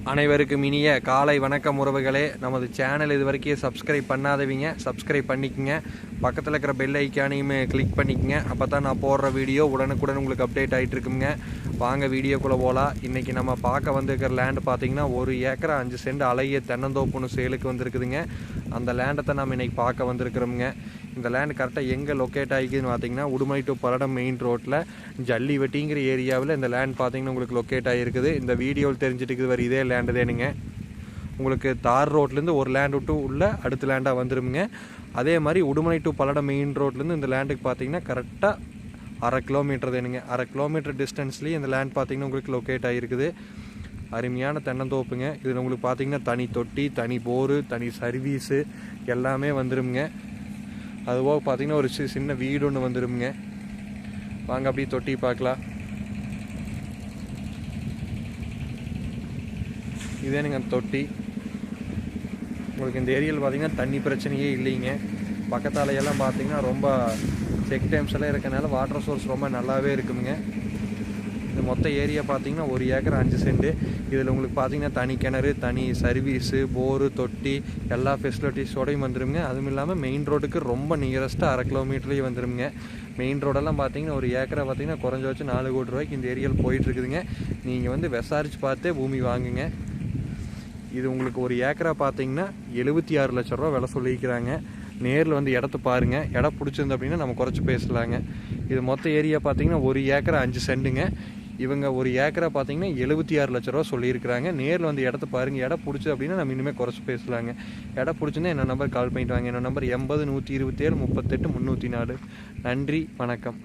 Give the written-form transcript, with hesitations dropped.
அனைவருக்கும் இனிய காலை வணக்கம் உறவுகளே. நமது சேனல் இது வரைக்கும் சப்ஸ்கிரைப் பண்ணாதவங்க சப்ஸ்கிரைப் பண்ணிக்கங்க. பக்கத்தில் இருக்கிற பெல் ஐக்கானையும் கிளிக் பண்ணிக்கங்க. அப்போ தான் நான் போடுற வீடியோ உடனுக்குடன் உங்களுக்கு அப்டேட் ஆகிட்டு இருக்குங்க. வாங்க வீடியோக்குள்ளே போகலாம். இன்றைக்கி நம்ம பார்க்க வந்திருக்கிற லேண்டு பார்த்திங்கன்னா 1 ஏக்கர் 5 சென்ட் அழகிய தென்னந்தோப்புன்னு சேலுக்கு வந்திருக்குதுங்க. அந்த லேண்டை நம்ம இன்றைக்கி பார்க்க வந்திருக்கிறோமுங்க. இந்த லேண்டு கரெக்டாக எங்கே லொக்கேட் ஆகிக்குதுன்னு பார்த்தீங்கன்னா உடுமலை டு பல்லடம் மெயின் ரோட்டில் ஜல்லிவட்டிங்கிற ஏரியாவில் இந்த லேண்ட் பார்த்தீங்கன்னா உங்களுக்கு லொக்கேட் ஆகிருக்குது. இந்த வீடியோவில் தெரிஞ்சுட்டு வர இதே லேண்டு தானுங்க. உங்களுக்கு தார் ரோட்லேருந்து ஒரு லேண்ட் விட்டு உள்ள அடுத்த லேண்டாக வந்துருமுங்க. அதே மாதிரி உடுமலை டு பல்லடம் மெயின் ரோட்லேருந்து இந்த லேண்டுக்கு பார்த்தீங்கன்னா கரெக்டாக 1/2 கிலோமீட்டர் தானுங்க. 1/2 கிலோமீட்டர் டிஸ்டன்ஸ்லேயே இந்த லேண்ட் பார்த்தீங்கன்னா உங்களுக்கு லொக்கேட் ஆகிருக்குது. அருமையான தென்னந்தோப்புங்க. இதில் உங்களுக்கு பார்த்தீங்கன்னா தனி தொட்டி, தனி போரு, தனி சர்வீஸு எல்லாமே வந்துருமுங்க. அதுபோக பார்த்தீங்கன்னா ஒரு சின்ன வீடு ஒன்று வந்துருமுங்க. வாங்க அப்படியே தொட்டி பார்க்கலாம். இதேனுங்க அந்த தொட்டி. உங்களுக்கு இந்த ஏரியாவில் பார்த்தீங்கன்னா தண்ணி பிரச்சனையே இல்லைங்க. பக்கத்தாலையெல்லாம் பார்த்தீங்கன்னா ரொம்ப செக் டேம்ஸ் எல்லாம் இருக்கனால வாட்டர் சோர்ஸ் ரொம்ப நல்லாவே இருக்குங்க. இந்த மொத்த ஏரியா பார்த்தீங்கன்னா 1 ஏக்கர் 5 சென்ட். இதில் உங்களுக்கு பார்த்தீங்கன்னா தனி கிணறு, தனி சர்வீஸு, போரு, தொட்டி எல்லா ஃபெசிலிட்டிஸோடையும் வந்துருங்க. அதுவும் இல்லாமல் மெயின் ரோடுக்கு ரொம்ப நியரஸ்ட்டாக 1/2 கிலோமீட்டர்லேயே வந்துருங்க. மெயின் ரோடெல்லாம் பார்த்தீங்கன்னா 1 ஏக்கரை பார்த்தீங்கன்னா குறைஞ்ச வச்சு 4 கோடி ரூபாய்க்கு இந்த ஏரியாவில் போயிட்டுருக்குதுங்க. நீங்கள் வந்து விசாரித்து பார்த்தே பூமி வாங்குங்க. இது உங்களுக்கு 1 ஏக்கரா பார்த்தீங்கன்னா 76 லட்ச ரூபா விலை சொல்லிக்கிறாங்க. நேரில் வந்து இடத்த பாருங்கள். இடம் பிடிச்சிருந்து அப்படின்னா நம்ம குறைச்சி பேசலாங்க. இது மொத்த ஏரியா பார்த்தீங்கன்னா 1 ஏக்கர் 5 சென்ட்டுங்க. இவங்க 1 ஏக்கரா பார்த்தீங்கன்னா 76 லட்ச ரூபா சொல்லியிருக்கிறாங்க. நேரில் வந்து இடத்த பாருங்கள். இடம் பிடிச்சி அப்படின்னா நம்ம இனிமேல் குறைச்சி பேசலாங்க. இடம் பிடிச்சிருந்தா என்ன நம்பர் கால் பண்ணிட்டு வாங்க. என்னோட நம்பர் 80 127 38 304. நன்றி, வணக்கம்.